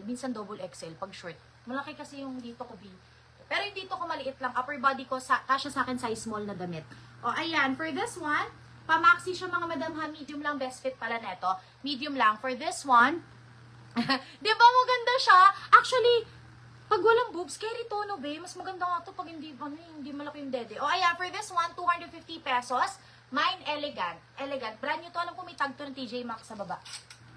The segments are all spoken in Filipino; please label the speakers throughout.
Speaker 1: minsan double XL pag short. Malaki kasi yung dito ko, B. Pero yung dito ko maliit lang. Upper body ko, kasya sa akin size small na damit. O, ayan. For this one, pamaxi siya mga madam ha. Medium lang, best fit pala neto. Medium lang. For this one, di ba maganda siya? Actually, pag walang boobs, carry tono, be. Mas maganda nga to pag hindi malaki yung dede. O, ayan. For this one, 250 pesos. Mine, elegant. Elegant. Brand new to. Alam ko may tag to ng TJ Maxx sa baba.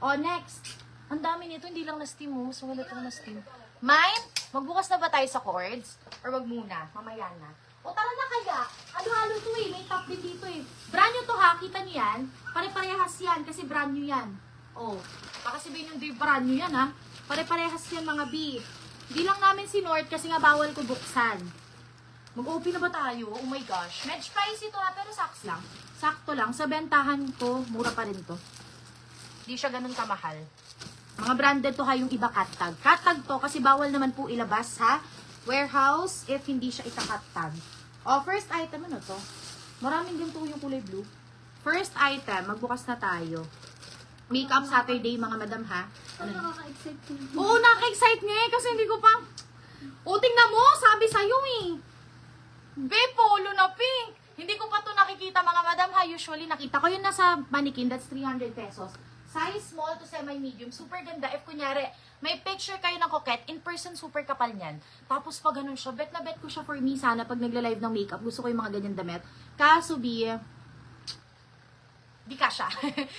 Speaker 1: O, next. Ang dami nito. Hindi lang na-steam mo. So, wala itong na-steam. Mine, magbukas na ba tayo sa cords? Or wag muna? Mamaya na. O, tara na kaya. Halo-halo to eh. May top din dito eh. Brand new to ha. Kita niyo yan? Pare-parehas yan. Kasi brand new yan. O. Baka sabihin yung di brand new yan ha. Pare-parehas yan mga B. Hindi lang namin sinort kasi nga bawal ko buksan. Mag-open na ba tayo? Oh my gosh. Medj price ito ha, pero saks lang. Sakto lang. Sa bentahan ko, mura pa rin to. Hindi siya ganun kamahal. Mga branded to ha, yung iba cut tag. Cut tag to kasi bawal naman po ilabas ha. Warehouse if hindi siya ita-cut tag. O, first item, ano to? Maraming ganito yung kulay blue. First item, magbukas na tayo. Makeup Saturday, mga madam ha. Ano?
Speaker 2: Nakaka-excite ko.
Speaker 1: Oo, nakaka-excite nga eh, kasi hindi ko pa... O, tingnan mo, sabi sa'yo eh. Be, polo na pink. Hindi ko pa to nakikita mga madam ha. Usually, nakita ko yun nasa mannequin, that's 300 pesos. Size small to semi-medium. Super ganda. If kunyari, may picture kayo ng coquette, in person, super kapal niyan. Tapos pag ganun siya, bet na bet ko siya for me sana pag nagla-live ng makeup. Gusto ko yung mga ganyan damit. Kaso, di kasha.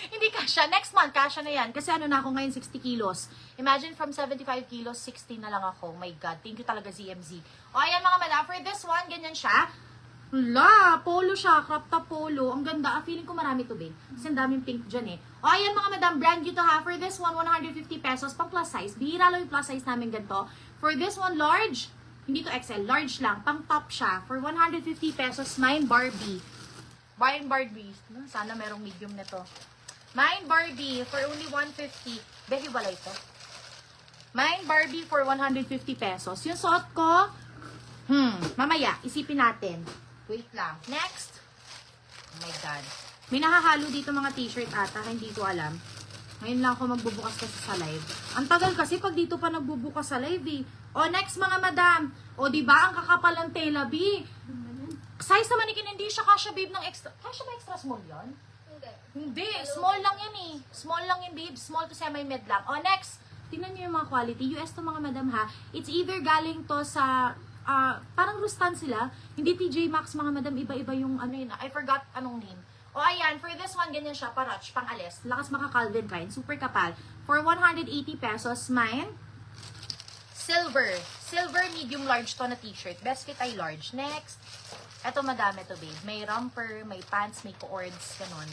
Speaker 1: Hindi kasha. Next month, kasha na yan. Kasi ano na ako ngayon, 60 kilos. Imagine from 75 kilos, 60 na lang ako. Oh my God. Thank you talaga, ZMZ. O, ayan mga madam. For this one, ganyan siya. Hala, polo siya. Crop top polo. Ang ganda. Feeling ko marami to, babe. Kasi ang daming pink dyan eh. O, ayan mga madam. Brand new to ha. For this one, 150 pesos. Pang plus size. Bihira lang yung plus size namin ganito. For this one, large. Hindi to XL. Large lang. Pang top siya. For 150 pesos, mine Barbie. Mine Barbie. Sana merong medium na to. Mine Barbie for only 150. Behi wala ito. Mine Barbie for 150 pesos. Yung suot ko, mamaya, isipin natin. Wait lang. Next. Oh my God. May nakahalo dito mga t-shirt ata. Hindi ko alam. Ngayon lang ako magbubukas kasi sa live. Ang tagal kasi pag dito pa nagbubukas sa live eh. O next mga madam. O diba ang kakapal ng tela B? Size naman hindi siya kasha babe ng extra. Kasha ba extra small yan? Hindi. Small lang yan eh. Small lang yung babe. Small to semi-med lang. O next. Tingnan nyo yung mga quality. US to mga madam ha. It's either galing to sa parang Rustan sila. Hindi TJ Maxx mga madam. Iba-iba yung ano yun. I forgot anong name. O ayan. For this one, ganyan siya. Parach. Pang alis. Lakas maka Calvin Klein. Super kapal. For 180 pesos. Mine. Silver. Silver medium large to na t-shirt. Best fit ay large. Next. Ito madami to babe. May romper, may pants, may cords, ganun.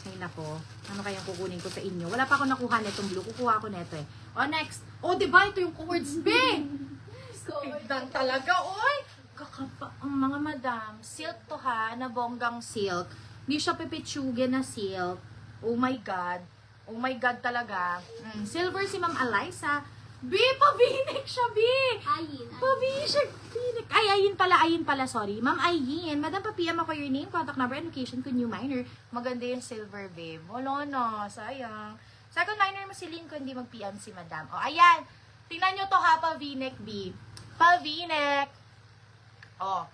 Speaker 1: Ay nako, ano kayang kukunin ko sa inyo? Wala pa ako nakuha netong blue. Kukuha ko neto eh. O next. O diba ito yung cords babe? Tignan talaga, oy! Kakapa, ang mga madam. Silk to ha, na bonggang silk. Hindi siya pipitsuge na silk. Oh my God. Oh my God talaga. Silver si Ma'am Eliza. B, pabinik siya, B!
Speaker 2: Ayin.
Speaker 1: Pabinik siya, binik. Ay, ayin pala, sorry. Ma'am Ayin, madam, pa-PM ako your name, contact number, and location ko, new minor. Maganda yung silver, babe. Wala na, sayang. Second minor mo si Lynn ko, hindi mag-PM si madam. O, ayan. Tingnan nyo to ha, pavinek, B. Pavinek. O,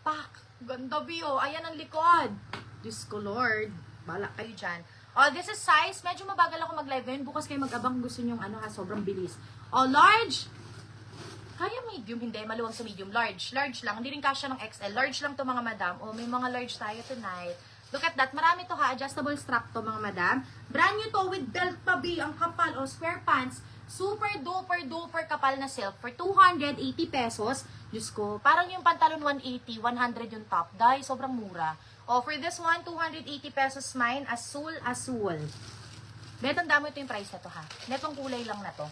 Speaker 1: pak. Ganda, B, o. Ayan ang likod. Diyos ko, Lord. Bala kayo dyan. Oh, this is size. Medyo mabagal ako mag-live ngayon. Bukas kayo mag-abang gusto nyo ano ha, sobrang bilis. Oh, large. Kaya medium, hindi. Maluwag sa medium. Large. Large lang. Hindi rin kasya ng XL. Large lang to mga madam. Oh, may mga large tayo tonight. Look at that. Marami to ha. Adjustable strap to mga madam. Brand new to with belt pa B. Ang kapal. Oh, square pants. Super duper duper kapal na silk. For 280 pesos. Diyos ko. Parang yung pantalon 180. 100 yung top. Dahil sobrang mura. Oh, for this one, 280 pesos mine. Azul. Beto, ang dami ito yung price na to ha. Netong kulay lang na to.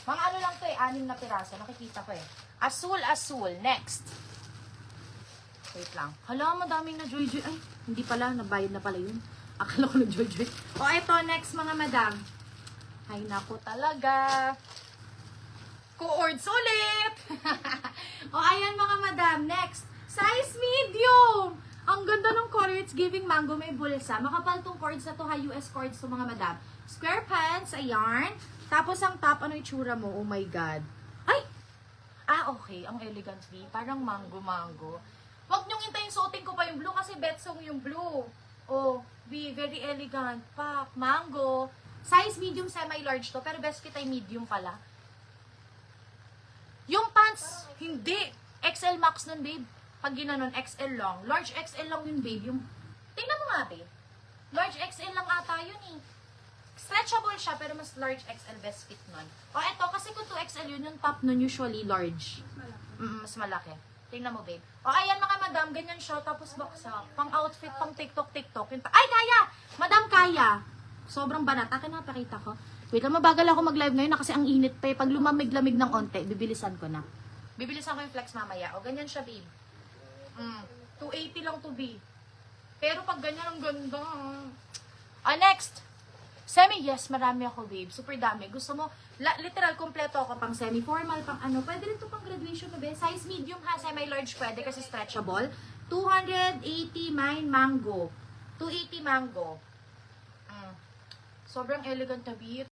Speaker 1: Mga ano lang to eh, 6 na piraso. Nakikita ko eh. Azul. Next. Wait lang. Hala, madaming na joy-joy. Ay, hindi pala. Nabayad na pala yun. Akala ko na joy-joy. O, ito, next mga madam. Ay, naku talaga. Cords ulit. O, ayan mga madam. Next. Size medium. Ang ganda ng color, it's giving mango, may bulsa. Makapal tong cords na to ha, US cords to mga madam. Square pants, ayan. Tapos ang top, ano yung tsura mo? Oh my God. Ay! Okay. Ang elegant, B. Parang mango-mango. Huwag niyong intayin suotin ko pa yung blue kasi betsong yung blue. Oh, B. Very elegant. Pak. Mango. Size medium, semi-large to. Pero best fit ay medium pala. Yung pants, hindi. XL max nun, babe. Pag ginanon, XL lang. Large XL lang yun, babe. Yung... Tingnan mo nga, babe. Large XL lang ata yun eh. Stretchable siya, pero mas large XL best fit nun. O eto, kasi kung 2XL yun, yung top nun usually large. Mas malaki. Tingnan mo, babe. O ayan mga madam, ganyan siya, tapos baksa. Pang outfit, pang TikTok. Ay, kaya! Madam, kaya! Sobrang banat. Akin na, pakita ko. Wait lang, mabagal ako mag-live ngayon na kasi ang init pa eh. Pag lumamig-lamig ng onte, bibilisan ko na. Bibilisan ko yung flex mamaya. O, ganyan siya, babe. 280 lang to, babe. Pero pag ganyan, ang ganda. Next. Semi, yes, marami ako, babe. Super dami. Gusto mo, literal, kompleto ako. Pang semi-formal, pang ano. Pwede rin to pang graduation, babe. Size medium ha, semi-large pwede kasi stretchable. 280 mine mango. 280 mango. Sobrang elegant na, babe.